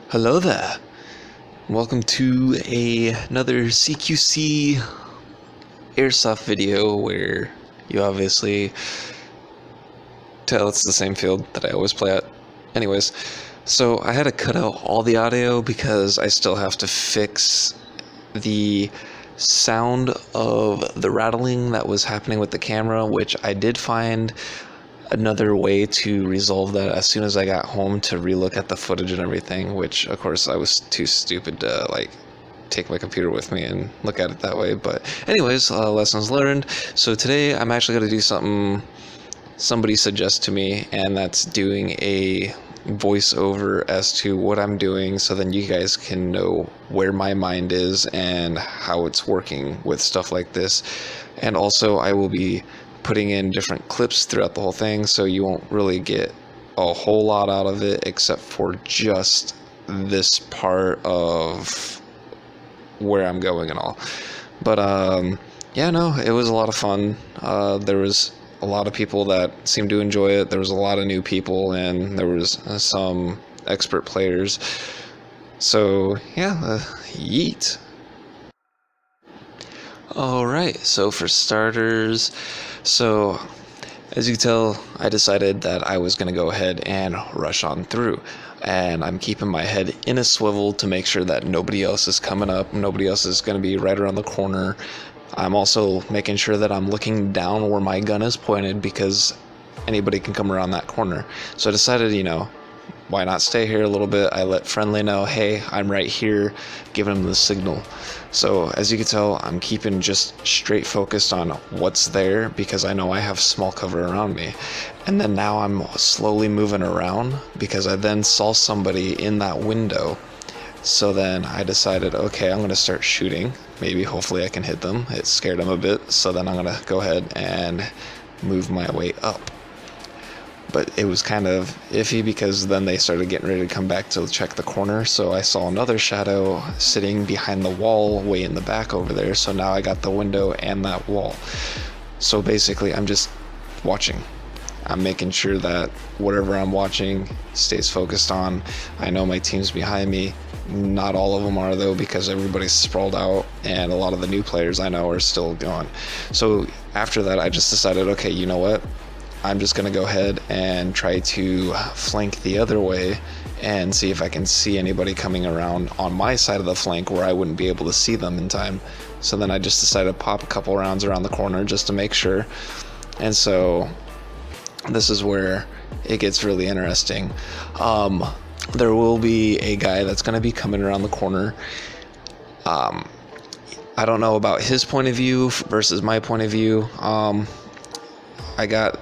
Hello there. Welcome to another CQC airsoft video where you obviously tell it's the same field that I always play at. Anyways, so I had to cut out all the audio because I still have to fix the sound of the rattling that was happening with the camera, which I did find another way to resolve that as soon as I got home to relook at the footage and everything, which of course I was too stupid to take my computer with me and look at it that way. But anyways, lessons learned. So today I'm actually going to do something somebody suggested to me, and that's doing a voiceover as to what I'm doing, so then you guys can know where my mind is and how it's working with stuff like this. And also I will be putting in different clips throughout the whole thing, so you won't really get a whole lot out of it except for just this part of where I'm going and all. But yeah, no, it was a lot of fun. There was a lot of people that seemed to enjoy it. There was a lot of new people, and there was some expert players. So yeah, yeet. Alright, so for starters, so as you can tell, I decided that I was going to go ahead and rush on through. And I'm keeping my head in a swivel to make sure that nobody else is coming up, nobody else is going to be right around the corner. I'm also making sure that I'm looking down where my gun is pointed, because anybody can come around that corner. So I decided, why not stay here a little bit? I let friendly know, hey, I'm right here, giving them the signal. So as you can tell, I'm keeping just straight focused on what's there, because I know I have small cover around me. And then now I'm slowly moving around because I then saw somebody in that window. So then I decided, okay, I'm going to start shooting. Maybe hopefully I can hit them. It scared them a bit. So then I'm going to go ahead and move my way up. But it was kind of iffy because then they started getting ready to come back to check the corner. So I saw another shadow sitting behind the wall way in the back over there. So now I got the window and that wall. So basically I'm just watching. I'm making sure that whatever I'm watching stays focused on. I know my team's behind me. Not all of them are, though, because everybody's sprawled out and a lot of the new players I know are still going. So after that, I just decided, okay, you know what? I'm just going to go ahead and try to flank the other way and see if I can see anybody coming around on my side of the flank where I wouldn't be able to see them in time. So then I just decided to pop a couple rounds around the corner just to make sure. And so this is where it gets really interesting. There will be a guy that's going to be coming around the corner. I don't know about his point of view versus my point of view. I got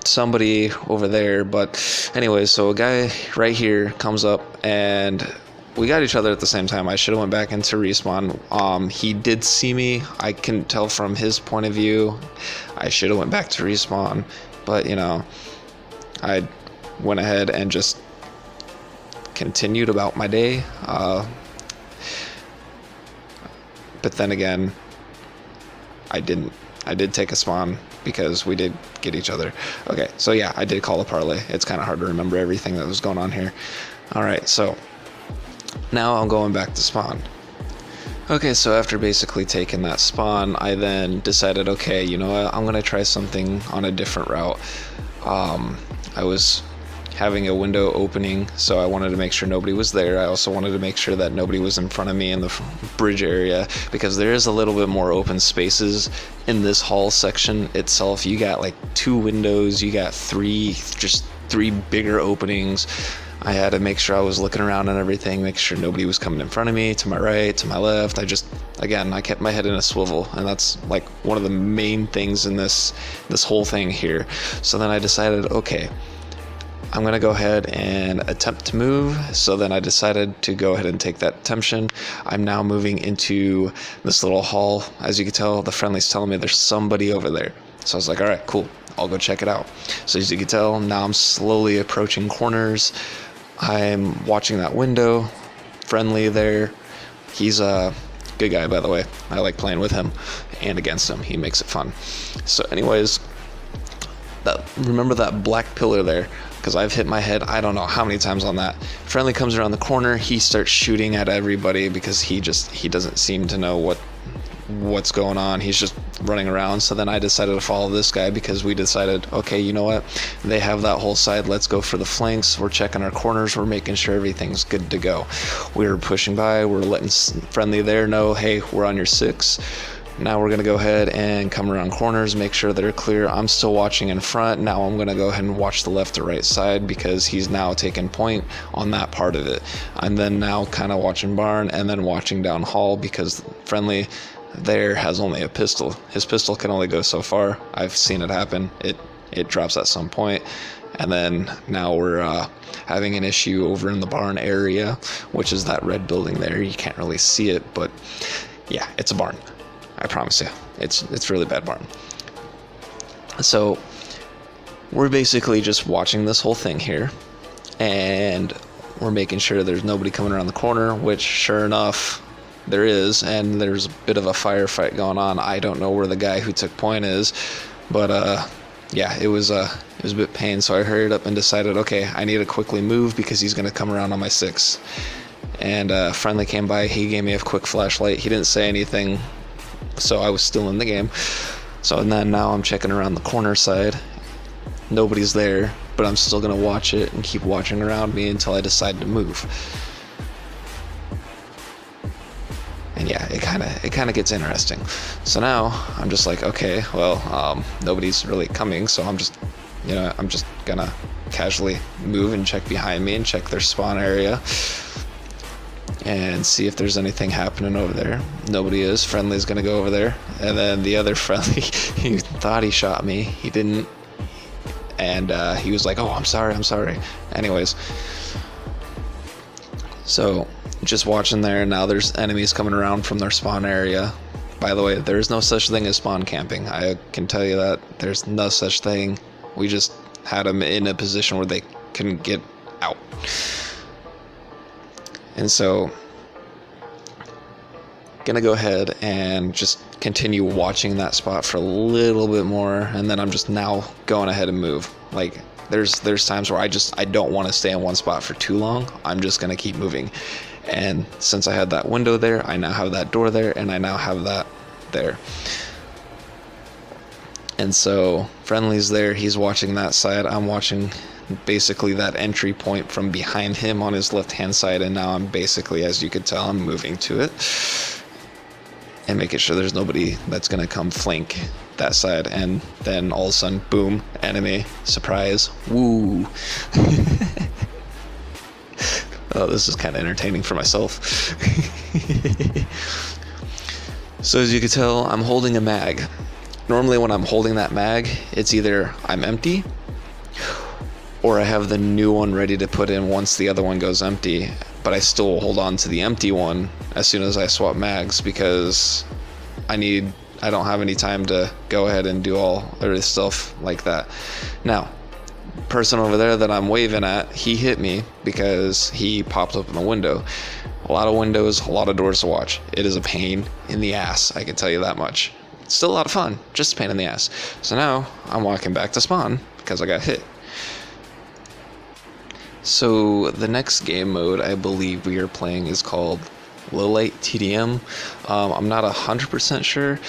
somebody over there, but anyways, so a guy right here comes up and we got each other at the same time. I should have went back into respawn. He did see me. I can tell from his point of view. I should have went back to respawn, but I went ahead and just continued about my day. But then again, I didn't. I did take a spawn because we did get each other. Okay, so yeah, I did call a parlay. It's kind of hard to remember everything that was going on here. Alright, so now I'm going back to spawn. Okay, so after basically taking that spawn, I then decided, okay, you know what, I'm going to try something on a different route. I was having a window opening, so I wanted to make sure nobody was there. I also wanted to make sure that nobody was in front of me in the bridge area, because there is a little bit more open spaces in this hall section itself. You got like 2 windows, you got three bigger openings. I had to make sure I was looking around and everything, make sure nobody was coming in front of me, to my right, to my left. I kept my head in a swivel, and that's like one of the main things in this whole thing here. So then I decided, okay, I'm going to go ahead and attempt to move. So then I decided to go ahead and take that temption. I'm now moving into this little hall. As you can tell, the friendly's telling me there's somebody over there. So I was like, all right, cool, I'll go check it out. So as you can tell, now I'm slowly approaching corners. I'm watching that window. Friendly there. He's a good guy, by the way. I like playing with him and against him. He makes it fun. So anyways, remember that black pillar there? because I've hit my head I don't know how many times on that. Friendly comes around the corner, he starts shooting at everybody because he doesn't seem to know what's going on. He's just running around. So then I decided to follow this guy because we decided, okay, you know what? They have that whole side. Let's go for the flanks. We're checking our corners. We're making sure everything's good to go. We were pushing by. We're letting friendly there know, hey, we're on your 6. Now we're going to go ahead and come around corners, make sure they're clear. I'm still watching in front. Now I'm going to go ahead and watch the left or right side because he's now taking point on that part of it. I'm then now kind of watching barn and then watching down hall because friendly there has only a pistol. His pistol can only go so far. I've seen it happen. It drops at some point. And then now we're having an issue over in the barn area, which is that red building there. You can't really see it, but yeah, it's a barn. I promise you. It's really bad barn. So we're basically just watching this whole thing here, and we're making sure there's nobody coming around the corner, which sure enough there is, and there's a bit of a firefight going on. I don't know where the guy who took point is, but yeah, it was a bit pain. So I hurried up and decided, okay, I need to quickly move because he's going to come around on my 6. And friendly came by. He gave me a quick flashlight. He didn't say anything, so I was still in the game. So and then now I'm checking around the corner side. Nobody's there, but I'm still going to watch it and keep watching around me until I decide to move. And yeah, it kind of gets interesting. So now I'm just like, okay, well, nobody's really coming, so I'm just gonna casually move and check behind me and check their spawn area and see if there's anything happening over there. Nobody is. Friendly's gonna go over there, and then the other friendly, he thought he shot me. He didn't, and he was like, "Oh, I'm sorry." Anyways, so just watching there. Now there's enemies coming around from their spawn area. By the way, there is no such thing as spawn camping. I can tell you that. There's no such thing. We just had them in a position where they couldn't get out. And so, gonna go ahead and just continue watching that spot for a little bit more, and then I'm just now going ahead and move. Like, there's times where I don't want to stay in one spot for too long. I'm just gonna keep moving. And since I had that window there, I now have that door there, and I now have that there. And so friendly's there, he's watching that side, I'm watching basically that entry point from behind him on his left hand side, and now I'm basically, as you could tell, I'm moving to it and making sure there's nobody that's gonna come flank that side. And then all of a sudden, boom, enemy, surprise, woo. Oh, this is kind of entertaining for myself. So as you can tell, I'm holding a mag. Normally when I'm holding that mag, it's either I'm empty or I have the new one ready to put in once the other one goes empty, but I still hold on to the empty one as soon as I swap mags because I don't have any time to go ahead and do all of this stuff like that. Now, person over there that I'm waving at, he hit me because he popped up in the window. A lot of windows, a lot of doors to watch. It is a pain in the ass, I can tell you that much. It's still a lot of fun, just a pain in the ass. So now I'm walking back to spawn because I got hit. So the next game mode I believe we are playing is called Low Light TDM. I'm not 100% sure.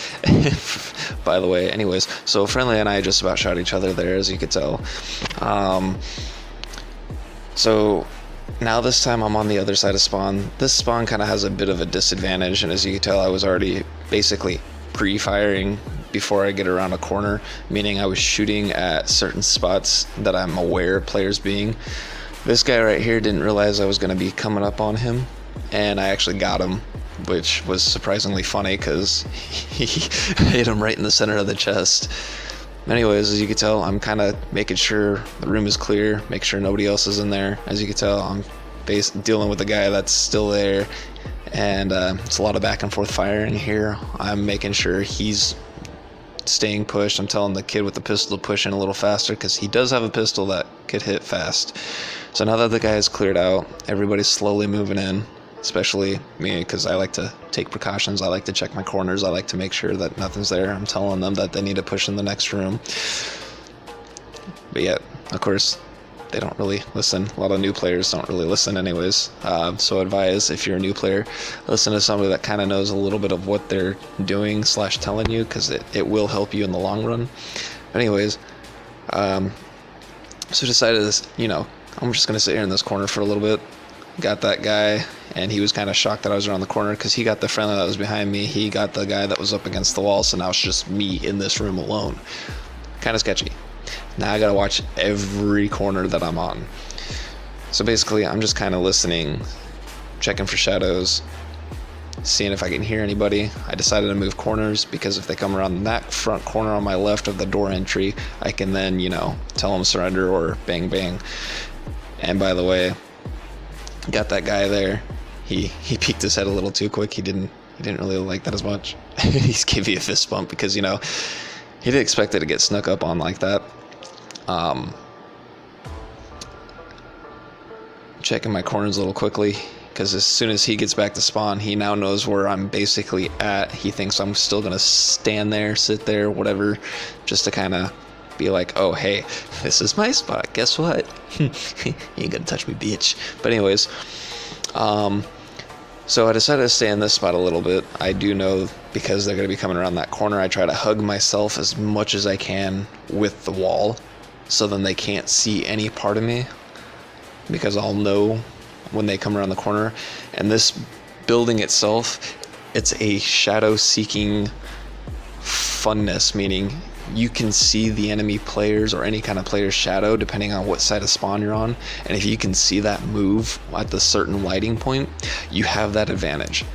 By the way, anyways, so friendly and I just about shot each other there, as you could tell. So now this time I'm on the other side of spawn. This spawn kind of has a bit of a disadvantage, and as you can tell, I was already basically pre-firing before I get around a corner, meaning I was shooting at certain spots that I'm aware of players being. This guy right here didn't realize I was going to be coming up on him, and I actually got him, which was surprisingly funny because he hit him right in the center of the chest. Anyways, as you can tell, I'm kind of making sure the room is clear, make sure nobody else is in there. As you can tell, I'm dealing with the guy that's still there, and it's a lot of back and forth firing here. I'm making sure he's staying pushed. I'm telling the kid with the pistol to push in a little faster because he does have a pistol that could hit fast. So now that the guy is cleared out, everybody's slowly moving in, especially me because I like to take precautions. I like to check my corners. I like to make sure that nothing's there. I'm telling them that they need to push in the next room. But yeah, of course, they don't really listen. A lot of new players don't really listen anyways. So advise, if you're a new player, listen to somebody that kind of knows a little bit of what they're doing / telling you, because it will help you in the long run. Anyways, so decided this, I'm just going to sit here in this corner for a little bit. Got that guy, and he was kind of shocked that I was around the corner because he got the friendly that was behind me. He got the guy that was up against the wall, so now it's just me in this room alone. Kind of sketchy. Now I got to watch every corner that I'm on. So basically, I'm just kind of listening, checking for shadows, seeing if I can hear anybody. I decided to move corners because if they come around that front corner on my left of the door entry, I can then, tell them surrender or bang bang. And by the way, got that guy there. He peeked his head a little too quick. He didn't really like that as much. He gave me a fist bump because, he didn't expect it to get snuck up on like that. Checking my corners a little quickly, because as soon as he gets back to spawn, he now knows where I'm basically at. He thinks I'm still going to stand there, sit there, whatever, just to kind of be like, oh, hey, this is my spot. Guess what? You ain't going to touch me, bitch. But anyways, so I decided to stay in this spot a little bit. I do know because they're going to be coming around that corner, I try to hug myself as much as I can with the wall, so then they can't see any part of me, because I'll know when they come around the corner. And this building itself, it's a shadow-seeking funness, meaning you can see the enemy players or any kind of player's shadow depending on what side of spawn you're on. And if you can see that move at the certain lighting point, you have that advantage.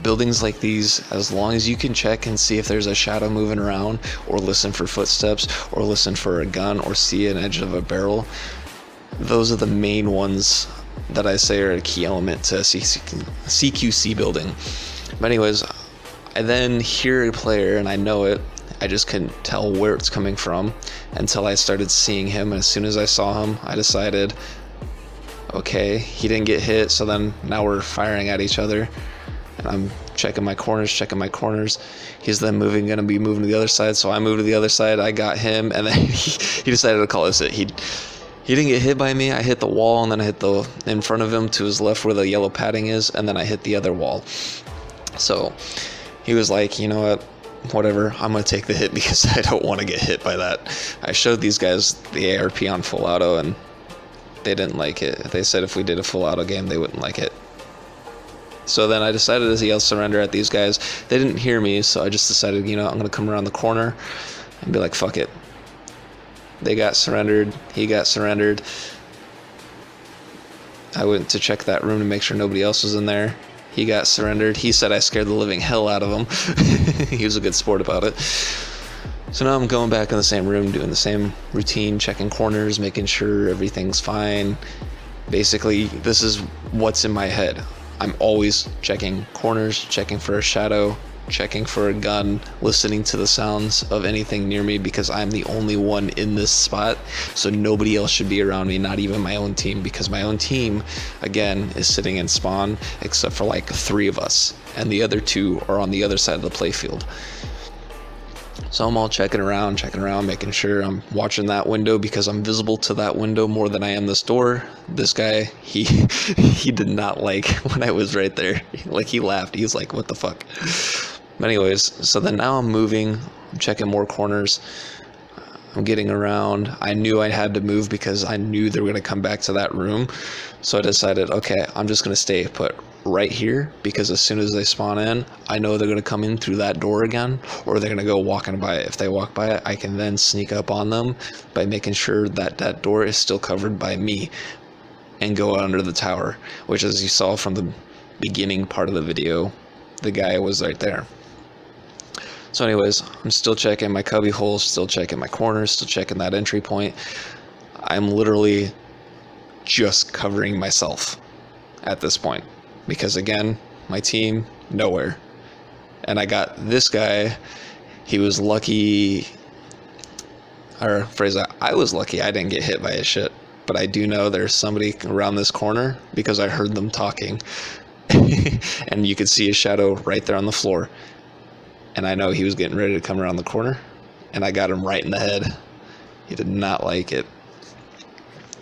Buildings like these, as long as you can check and see if there's a shadow moving around, or listen for footsteps, or listen for a gun, or see an edge of a barrel, those are the main ones that I say are a key element to CQC building. But anyways, I then hear a player and I know it. I just couldn't tell where it's coming from until I started seeing him. And as soon as I saw him, I decided, okay, he didn't get hit. So then now we're firing at each other. And I'm checking my corners. He's then going to be moving to the other side. So I moved to the other side. I got him. And then he decided to call us it. He didn't get hit by me. I hit the wall, and then I hit the in front of him to his left where the yellow padding is. And then I hit the other wall. So he was like, you know what? Whatever, I'm going to take the hit because I don't want to get hit by that. I showed these guys the ARP on full auto and they didn't like it. They said if we did a full auto game, they wouldn't like it. So then I decided to yell surrender at these guys. They didn't hear me, so I just decided, I'm going to come around the corner and be like, fuck it. They got surrendered. He got surrendered. I went to check that room to make sure nobody else was in there. He got surrendered. He said I scared the living hell out of him. He was a good sport about it. So now I'm going back in the same room, doing the same routine, checking corners, making sure everything's fine. Basically, this is what's in my head. I'm always checking corners, checking for a shadow, checking for a gun, listening to the sounds of anything near me, because I'm the only one in this spot, so nobody else should be around me, not even my own team, because my own team, again, is sitting in spawn, except for like 3 of us, and the other 2 are on the other side of the playfield. So I'm all checking around, making sure I'm watching that window, because I'm visible to that window more than I am this door. This guy, he did not like when I was right there. Like, he laughed. He's like, what the fuck? But anyways, so then now I'm moving, I'm checking more corners, I'm getting around. I knew I had to move because I knew they were going to come back to that room. So I decided, okay, I'm just going to stay put right here, because as soon as they spawn in, I know they're going to come in through that door again, or they're going to go walking by it. If they walk by it, I can then sneak up on them by making sure that that door is still covered by me and go under the tower, which, as you saw from the beginning part of the video, the guy was right there. So anyways, I'm still checking my cubby holes, still checking my corners, still checking that entry point. I'm literally just covering myself at this point, because again, my team, nowhere. And I got this guy, he was lucky, or phrase that, I was lucky I didn't get hit by his shit. But I do know there's somebody around this corner because I heard them talking. And you could see a shadow right there on the floor. And I know he was getting ready to come around the corner, and I got him right in the head. He did not like it.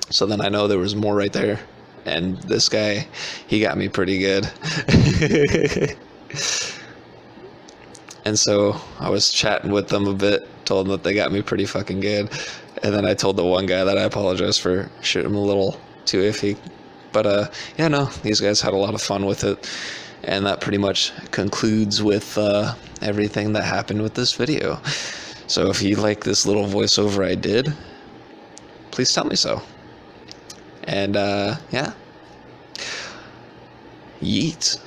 So then I know there was more right there. And this guy, he got me pretty good. And so I was chatting with them a bit, told them that they got me pretty fucking good. And then I told the one guy that I apologize for shooting him a little too iffy. But yeah, no, these guys had a lot of fun with it. And that pretty much concludes with everything that happened with this video. So if you like this little voiceover I did, please tell me so. And yeah, yeet.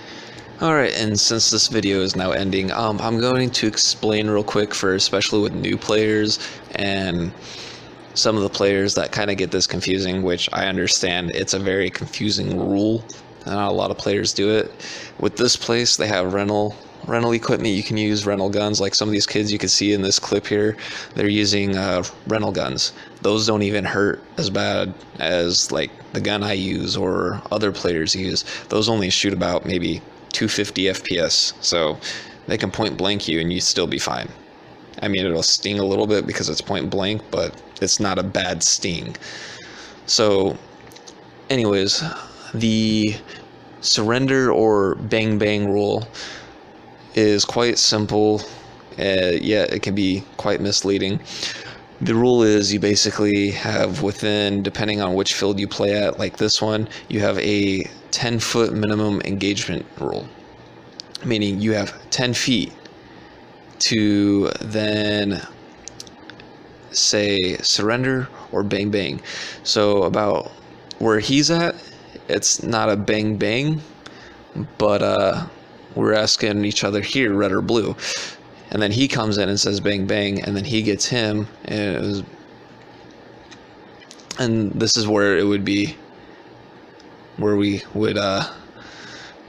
Alright, and since this video is now ending, I'm going to explain real quick for especially with new players and some of the players that kind of get this confusing, which I understand it's a very confusing rule. Not a lot of players do it. With this place, they have rental equipment. You can use rental guns. Like some of these kids you can see in this clip here, they're using rental guns. Those don't even hurt as bad as like the gun I use or other players use. Those only shoot about maybe 250 FPS, so they can point blank you and you still be fine. I mean, it'll sting a little bit because it's point blank, but it's not a bad sting. So anyways, the surrender or bang bang rule is quite simple, yet it can be quite misleading. The rule is you basically have within, depending on which field you play at, like this one, you have a 10-foot minimum engagement rule, meaning you have 10 feet to then say surrender or bang bang. So about where he's at, it's not a bang bang, but we're asking each other here, red or blue. And then he comes in and says bang bang, and then he gets him, and this is where it would be where we would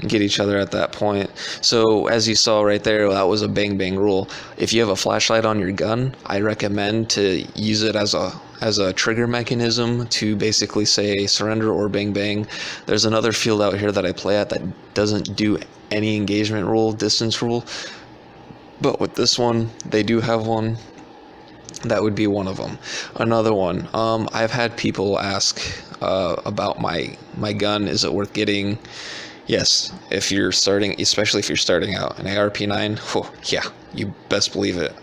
get each other at that point. So as you saw right there, that was a bang bang rule. If you have a flashlight on your gun, I recommend to use it as a trigger mechanism to basically say surrender or bang bang. There's another field out here that I play at that doesn't do any engagement rule, distance rule, but with this one they do have one. That would be one of them. Another one, I've had people ask about my gun. Is it worth getting? Yes, if you're starting, especially if you're starting out an ARP9, oh, yeah, you best believe it.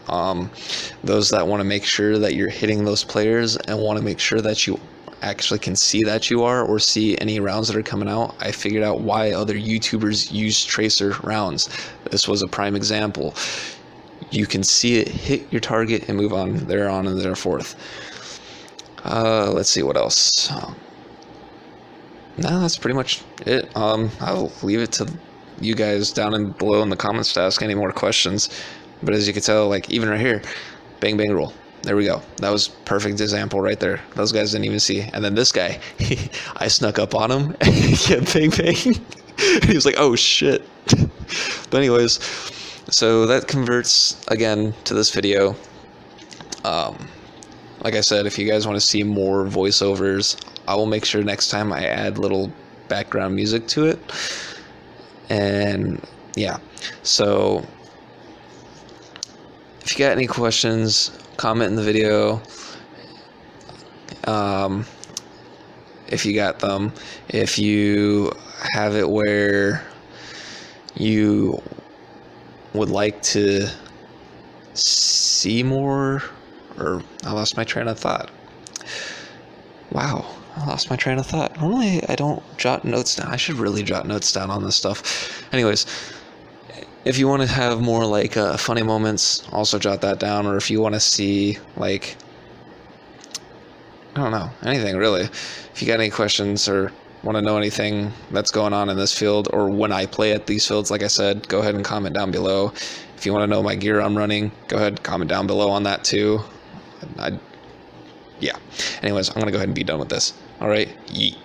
Those that want to make sure that you're hitting those players and want to make sure that you actually can see that you are, or see any rounds that are coming out. I figured out why other YouTubers use tracer rounds. This was a prime example. You can see it hit your target and move on thereon and thereforth. Let's see what else. No, that's pretty much it. I'll leave it to you guys down below in the comments to ask any more questions. But as you can tell, like even right here, bang bang rule. There we go. That was perfect example right there. Those guys didn't even see. And then this guy, I snuck up on him and yeah, bang bang. He was like, oh shit. But anyways, so that converts again to this video. Like I said, if you guys want to see more voiceovers, I will make sure next time I add little background music to it. And yeah, so if you got any questions, comment in the video. If you got them, if you have it where you would like to see more, or I lost my train of thought. Wow, I lost my train of thought. Normally I don't jot notes down. I should really jot notes down on this stuff. Anyways, if you want to have more like funny moments, also jot that down. Or if you want to see like, I don't know, anything really. If you got any questions or want to know anything that's going on in this field or when I play at these fields, like I said, go ahead and comment down below. If you want to know my gear I'm running, go ahead, comment down below on that too. Yeah. Anyways, I'm going to go ahead and be done with this. All right. Yeet.